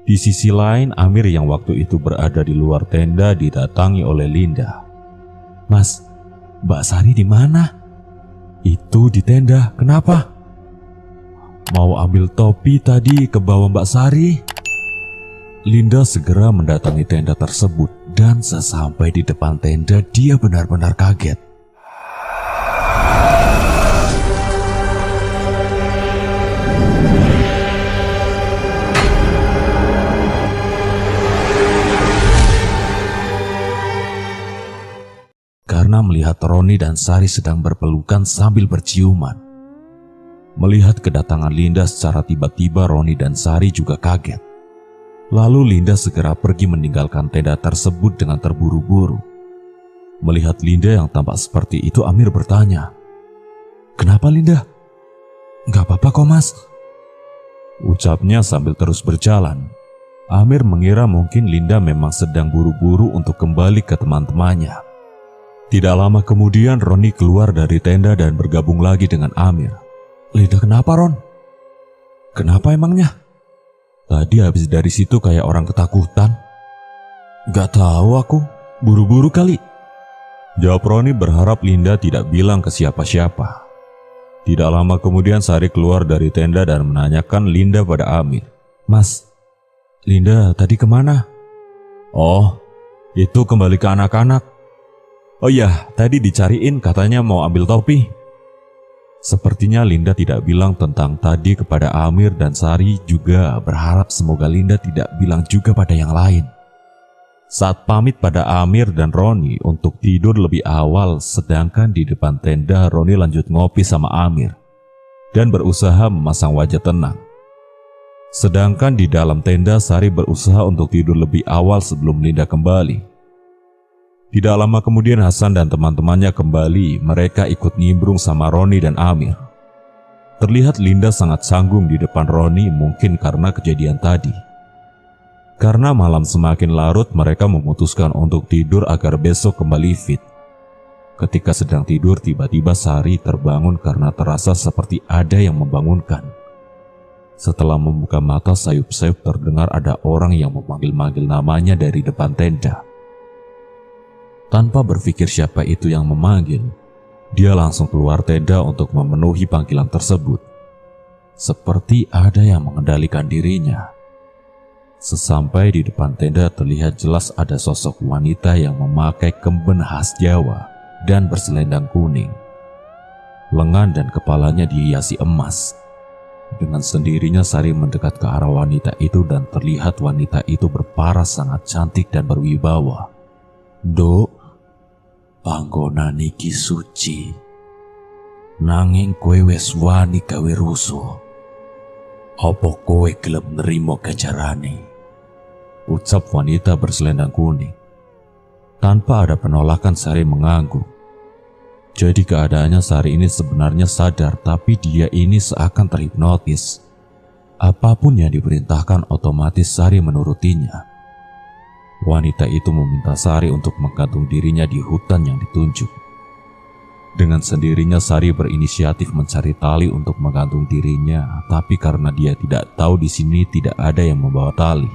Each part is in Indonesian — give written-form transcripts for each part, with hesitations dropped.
Di sisi lain, Amir yang waktu itu berada di luar tenda didatangi oleh Linda. "Mas, Mbak Sari di mana?" "Itu di tenda, kenapa?" "Mau ambil topi tadi ke bawah Mbak Sari." Linda segera mendatangi tenda tersebut dan sesampai di depan tenda dia benar-benar kaget. Karena melihat Roni dan Sari sedang berpelukan sambil berciuman. Melihat kedatangan Linda secara tiba-tiba, Roni dan Sari juga kaget. Lalu Linda segera pergi meninggalkan tenda tersebut dengan terburu-buru. Melihat Linda yang tampak seperti itu, Amir bertanya, "Kenapa Linda?" "Gak apa-apa kok mas," ucapnya sambil terus berjalan. Amir mengira mungkin Linda memang sedang buru-buru untuk kembali ke teman-temannya. Tidak lama kemudian Roni keluar dari tenda dan bergabung lagi dengan Amir. "Linda kenapa Ron?" "Kenapa emangnya?" "Tadi habis dari situ kayak orang ketakutan." "Gak tahu aku, buru-buru kali," jawab Roni berharap Linda tidak bilang ke siapa-siapa. Tidak lama kemudian Sari keluar dari tenda dan menanyakan Linda pada Amir. "Mas, Linda tadi kemana?" "Oh, itu kembali ke anak-anak. Oh iya, tadi dicariin katanya mau ambil topi." Sepertinya Linda tidak bilang tentang tadi kepada Amir dan Sari juga berharap semoga Linda tidak bilang juga pada yang lain. Saat pamit pada Amir dan Roni untuk tidur lebih awal, sedangkan di depan tenda Roni lanjut ngopi sama Amir dan berusaha memasang wajah tenang. Sedangkan di dalam tenda Sari berusaha untuk tidur lebih awal sebelum Linda kembali. Tidak lama kemudian Hasan dan teman-temannya kembali. Mereka ikut nimbrung sama Roni dan Amir. Terlihat Linda sangat canggung di depan Roni, mungkin karena kejadian tadi. Karena malam semakin larut, mereka memutuskan untuk tidur agar besok kembali fit. Ketika sedang tidur, tiba-tiba Sari terbangun karena terasa seperti ada yang membangunkan. Setelah membuka mata, sayup-sayup terdengar ada orang yang memanggil-manggil namanya dari depan tenda. Tanpa berpikir siapa itu yang memanggil, dia langsung keluar tenda untuk memenuhi panggilan tersebut. Seperti ada yang mengendalikan dirinya. Sesampai di depan tenda terlihat jelas ada sosok wanita yang memakai kemben khas Jawa dan berselendang kuning. Lengan dan kepalanya dihiasi emas. Dengan sendirinya Sari mendekat ke arah wanita itu dan terlihat wanita itu berparas sangat cantik dan berwibawa. "Dok, panggonan iki suci. Nanging kowe wis wani gawe rusuh. Apa kowe gelem nerima ganjarane?" ucap wanita berselendang kuning. Tanpa ada penolakan Sari mengangguk. Jadi keadaannya Sari ini sebenarnya sadar, tapi dia ini seakan terhipnotis. Apapun yang diperintahkan otomatis Sari menurutinya. Wanita itu meminta Sari untuk menggantung dirinya di hutan yang ditunjuk. Dengan sendirinya Sari berinisiatif mencari tali untuk menggantung dirinya, tapi karena dia tidak tahu di sini tidak ada yang membawa tali,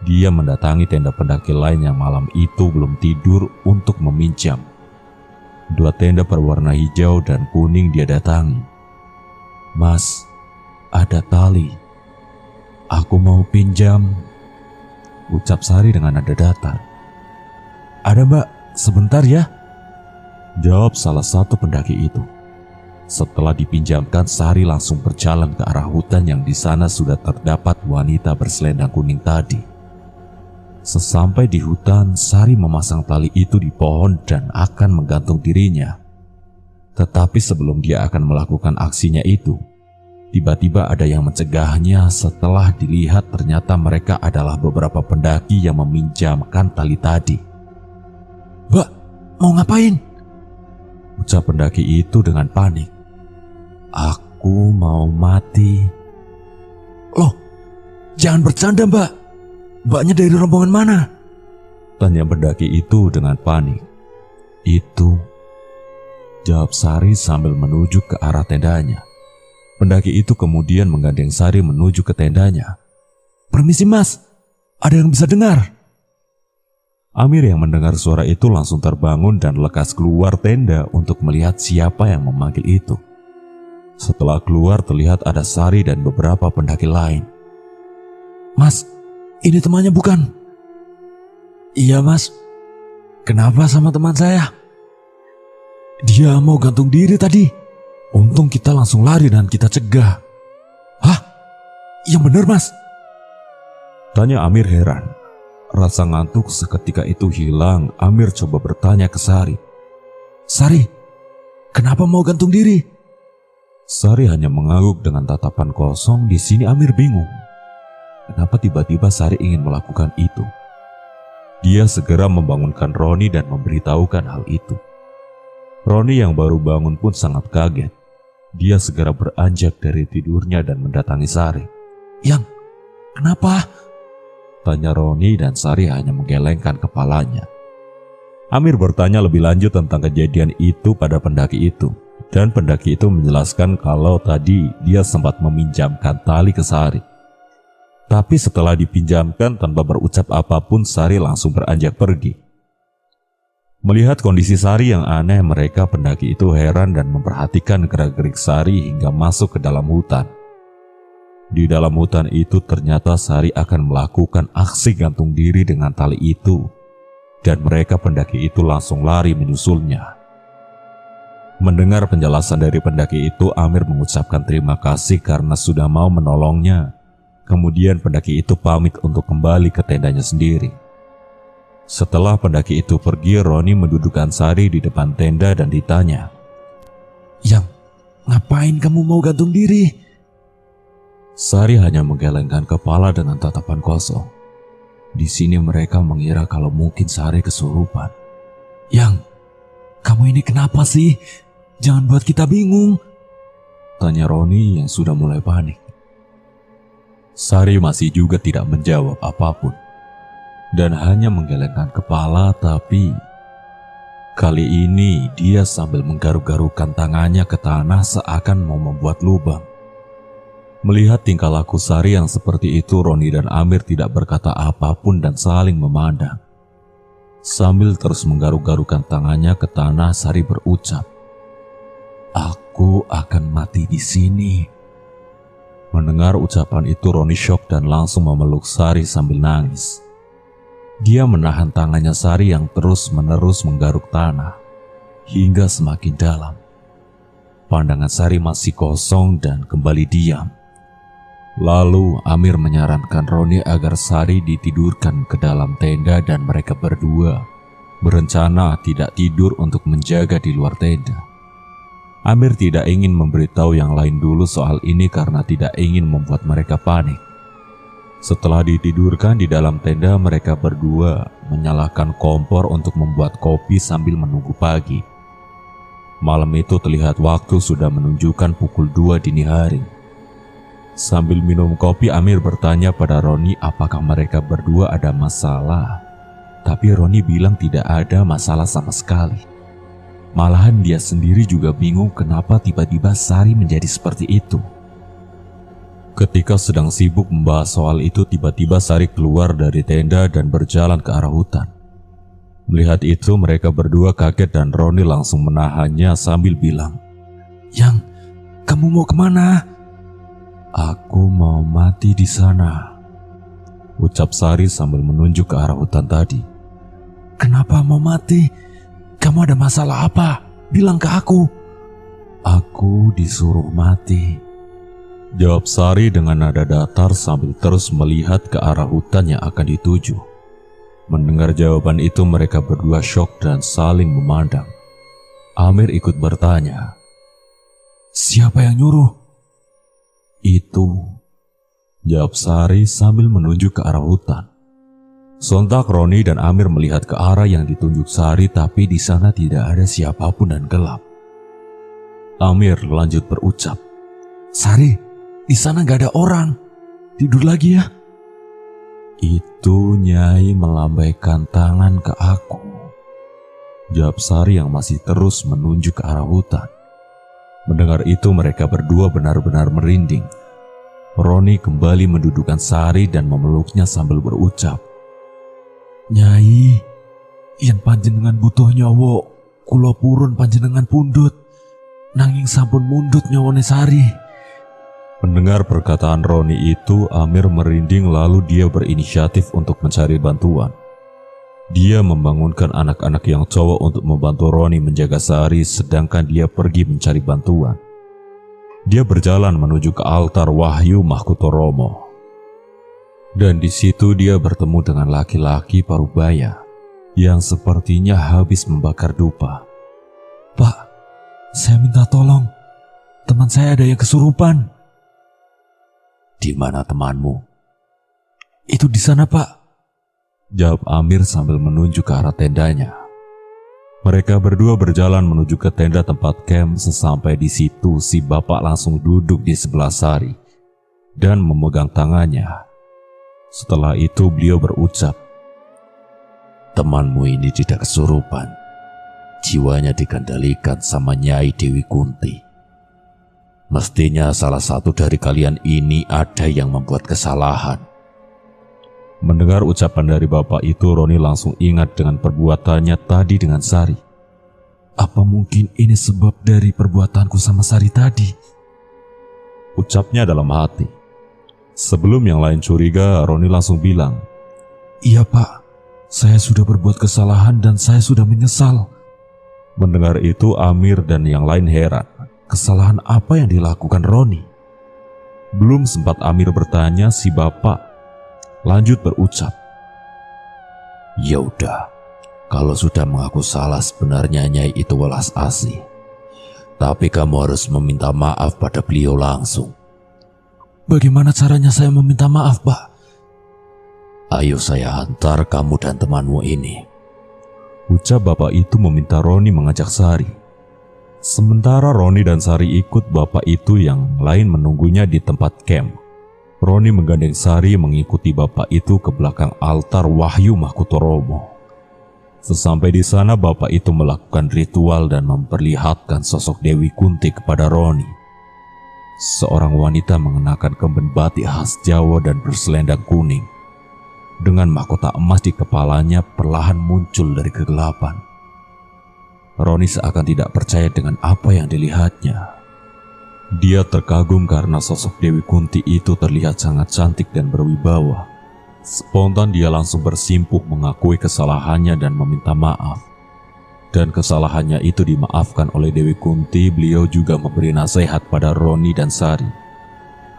dia mendatangi tenda pendaki lain yang malam itu belum tidur untuk meminjam. 2 tenda berwarna hijau dan kuning dia datangi. "Mas, ada tali. Aku mau pinjam," ucap Sari dengan nada datar. "Ada mbak, sebentar ya," jawab salah satu pendaki itu. Setelah dipinjamkan, Sari langsung berjalan ke arah hutan yang di sana sudah terdapat wanita berselendang kuning tadi. Sesampai di hutan, Sari memasang tali itu di pohon dan akan menggantung dirinya. Tetapi sebelum dia akan melakukan aksinya itu, tiba-tiba ada yang mencegahnya. Setelah dilihat ternyata mereka adalah beberapa pendaki yang meminjamkan tali tadi. "Mbak, mau ngapain?" ucap pendaki itu dengan panik. "Aku mau mati." "Loh, jangan bercanda mbak. Mbaknya dari rombongan mana?" tanya pendaki itu dengan panik. "Itu," jawab Sari sambil menuju ke arah tendanya. Pendaki itu kemudian menggandeng Sari menuju ke tendanya. Permisi mas, ada yang bisa dengar? Amir yang mendengar suara itu langsung terbangun dan lekas keluar tenda untuk melihat siapa yang memanggil itu. Setelah keluar terlihat ada Sari dan beberapa pendaki lain. Mas, ini temannya bukan? Iya mas. Kenapa sama teman saya? Dia mau gantung diri tadi. Untung kita langsung lari dan kita cegah. Hah? Yang benar mas? Tanya Amir heran. Rasa ngantuk seketika itu hilang. Amir coba bertanya ke Sari. Sari, kenapa mau gantung diri? Sari hanya mengangguk dengan tatapan kosong. Di sini Amir bingung. Kenapa tiba-tiba Sari ingin melakukan itu? Dia segera membangunkan Roni dan memberitahukan hal itu. Roni yang baru bangun pun sangat kaget. Dia segera beranjak dari tidurnya dan mendatangi Sari. Yang, kenapa? Tanya Roni dan Sari hanya menggelengkan kepalanya. Amir bertanya lebih lanjut tentang kejadian itu pada pendaki itu. Dan pendaki itu menjelaskan kalau tadi dia sempat meminjamkan tali ke Sari. Tapi setelah dipinjamkan tanpa berucap apapun, Sari langsung beranjak pergi. Melihat kondisi Sari yang aneh, mereka pendaki itu heran dan memperhatikan gerak-gerik Sari hingga masuk ke dalam hutan. Di dalam hutan itu ternyata Sari akan melakukan aksi gantung diri dengan tali itu. Dan mereka pendaki itu langsung lari menyusulnya. Mendengar penjelasan dari pendaki itu, Amir mengucapkan terima kasih karena sudah mau menolongnya. Kemudian pendaki itu pamit untuk kembali ke tendanya sendiri. Setelah pendaki itu pergi, Roni mendudukkan Sari di depan tenda dan ditanya, Yang, ngapain kamu mau gantung diri? Sari hanya menggelengkan kepala dengan tatapan kosong. Di sini mereka mengira kalau mungkin Sari kesurupan. Yang, kamu ini kenapa sih? Jangan buat kita bingung. Tanya Roni yang sudah mulai panik. Sari masih juga tidak menjawab apapun. Dan hanya menggelengkan kepala, tapi kali ini dia sambil menggaruk-garukkan tangannya ke tanah seakan mau membuat lubang. Melihat tingkah laku Sari yang seperti itu, Roni dan Amir tidak berkata apapun dan saling memandang. Sambil terus menggaruk-garukkan tangannya ke tanah, Sari berucap, Aku akan mati di sini. Mendengar ucapan itu, Roni syok dan langsung memeluk Sari sambil nangis. Dia menahan tangannya Sari yang terus-menerus menggaruk tanah hingga semakin dalam. Pandangan Sari masih kosong dan kembali diam. Lalu Amir menyarankan Roni agar Sari ditidurkan ke dalam tenda dan mereka berdua berencana tidak tidur untuk menjaga di luar tenda. Amir tidak ingin memberitahu yang lain dulu soal ini karena tidak ingin membuat mereka panik. Setelah ditidurkan di dalam tenda, mereka berdua menyalakan kompor untuk membuat kopi sambil menunggu pagi. Malam itu terlihat waktu sudah menunjukkan pukul 2 dini hari. Sambil minum kopi, Amir bertanya pada Roni apakah mereka berdua ada masalah. Tapi Roni bilang tidak ada masalah sama sekali. Malahan dia sendiri juga bingung kenapa tiba-tiba Sari menjadi seperti itu. Ketika sedang sibuk membahas soal itu, tiba-tiba Sari keluar dari tenda dan berjalan ke arah hutan. Melihat itu, mereka berdua kaget dan Roni langsung menahannya sambil bilang, Yang, kamu mau kemana? Aku mau mati di sana, ucap Sari sambil menunjuk ke arah hutan tadi. Kenapa mau mati? Kamu ada masalah apa? Bilang ke aku. Aku disuruh mati, jawab Sari dengan nada datar sambil terus melihat ke arah hutan yang akan dituju. Mendengar jawaban itu, mereka berdua syok dan saling memandang. Amir ikut bertanya, Siapa yang nyuruh? Itu, jawab Sari sambil menunjuk ke arah hutan. Sontak Roni dan Amir melihat ke arah yang ditunjuk Sari, tapi di sana tidak ada siapapun dan gelap. Amir lanjut berucap, Sari, di sana gak ada orang. Tidur lagi ya. Itu Nyai melambaikan tangan ke aku, jawab Sari yang masih terus menunjuk ke arah hutan. Mendengar itu, mereka berdua benar-benar merinding. Roni kembali mendudukkan Sari dan memeluknya sambil berucap, "Nyai, yen panjenengan butuh nyawa, kula purun panjenengan pundhut, nanging sampun mundhut nyawane Sari." Mendengar perkataan Roni itu, Amir merinding lalu dia berinisiatif untuk mencari bantuan. Dia membangunkan anak-anak yang cowok untuk membantu Roni menjaga Sari sedangkan dia pergi mencari bantuan. Dia berjalan menuju ke altar Wahyu Mahkutoromo. Dan di situ dia bertemu dengan laki-laki parubaya yang sepertinya habis membakar dupa. "Pak, saya minta tolong. Teman saya ada yang kesurupan." "Di mana temanmu?" "Itu di sana, Pak," jawab Amir sambil menunjuk ke arah tendanya. Mereka berdua berjalan menuju ke tenda tempat camp. Sesampai di situ, si bapak langsung duduk di sebelah Sari dan memegang tangannya. Setelah itu beliau berucap, "Temanmu ini tidak kesurupan. Jiwanya dikendalikan sama Nyai Dewi Kunti. Mestinya salah satu dari kalian ini ada yang membuat kesalahan." Mendengar ucapan dari bapak itu, Roni langsung ingat dengan perbuatannya tadi dengan Sari. "Apa mungkin ini sebab dari perbuatanku sama Sari tadi?" ucapnya dalam hati. Sebelum yang lain curiga, Roni langsung bilang, "Iya Pak, saya sudah berbuat kesalahan dan saya sudah menyesal." Mendengar itu, Amir dan yang lain heran. Kesalahan apa yang dilakukan Roni? Belum sempat Amir bertanya, si bapak lanjut berucap, "Ya udah, kalau sudah mengaku salah sebenarnya Nyai itu welas asih. Tapi kamu harus meminta maaf pada beliau langsung." "Bagaimana caranya saya meminta maaf, Pak?" "Ayo saya hantar kamu dan temanmu ini," ucap bapak itu meminta Roni mengajak Sari. Sementara Roni dan Sari ikut bapak itu, yang lain menunggunya di tempat camp. Roni menggandeng Sari mengikuti bapak itu ke belakang altar Wahyu Mahkutoromo. Sesampai di sana, bapak itu melakukan ritual dan memperlihatkan sosok Dewi Kunti kepada Roni. Seorang wanita mengenakan kemben batik khas Jawa dan berselendang kuning. Dengan mahkota emas di kepalanya perlahan muncul dari kegelapan. Roni seakan tidak percaya dengan apa yang dilihatnya. Dia terkagum karena sosok Dewi Kunti itu terlihat sangat cantik dan berwibawa. Spontan dia langsung bersimpuh mengakui kesalahannya dan meminta maaf. Dan kesalahannya itu dimaafkan oleh Dewi Kunti. Beliau juga memberi nasihat pada Roni dan Sari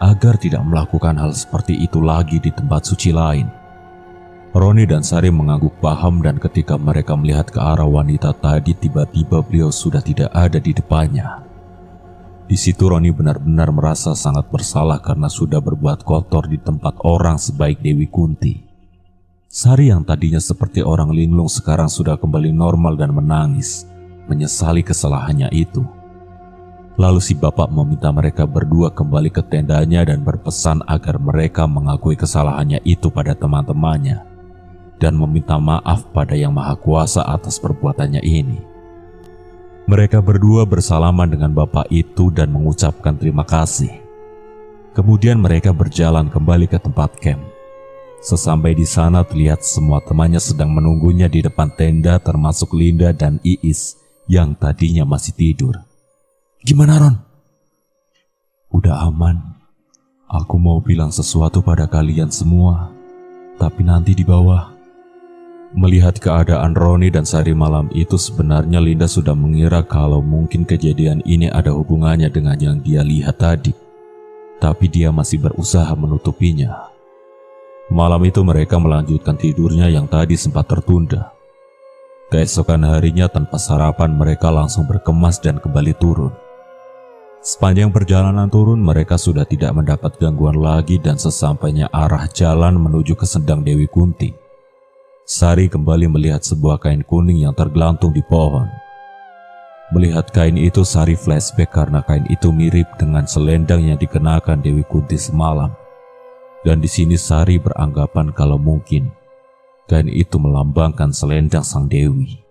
agar tidak melakukan hal seperti itu lagi di tempat suci lain. Roni dan Sari mengangguk paham, dan ketika mereka melihat ke arah wanita tadi, tiba-tiba beliau sudah tidak ada di depannya. Di situ Roni benar-benar merasa sangat bersalah karena sudah berbuat kotor di tempat orang sebaik Dewi Kunti. Sari yang tadinya seperti orang linglung sekarang sudah kembali normal dan menangis, menyesali kesalahannya itu. Lalu si bapak meminta mereka berdua kembali ke tendanya dan berpesan agar mereka mengakui kesalahannya itu pada teman-temannya dan meminta maaf pada Yang Maha Kuasa atas perbuatannya ini. Mereka berdua bersalaman dengan bapak itu dan mengucapkan terima kasih. Kemudian mereka berjalan kembali ke tempat camp. Sesampai di sana, terlihat semua temannya sedang menunggunya di depan tenda, termasuk Linda dan Iis yang tadinya masih tidur. "Gimana, Ron?" "Udah aman. Aku mau bilang sesuatu pada kalian semua, tapi nanti di bawah." Melihat keadaan Roni dan Sari malam itu, sebenarnya Linda sudah mengira kalau mungkin kejadian ini ada hubungannya dengan yang dia lihat tadi. Tapi dia masih berusaha menutupinya. Malam itu mereka melanjutkan tidurnya yang tadi sempat tertunda. Keesokan harinya tanpa sarapan mereka langsung berkemas dan kembali turun. Sepanjang perjalanan turun mereka sudah tidak mendapat gangguan lagi, dan sesampainya arah jalan menuju ke Sendang Dewi Kunti, Sari kembali melihat sebuah kain kuning yang tergelantung di pohon. Melihat kain itu, Sari flashback karena kain itu mirip dengan selendang yang dikenakan Dewi Kunti semalam. Dan di sini Sari beranggapan kalau mungkin kain itu melambangkan selendang sang dewi.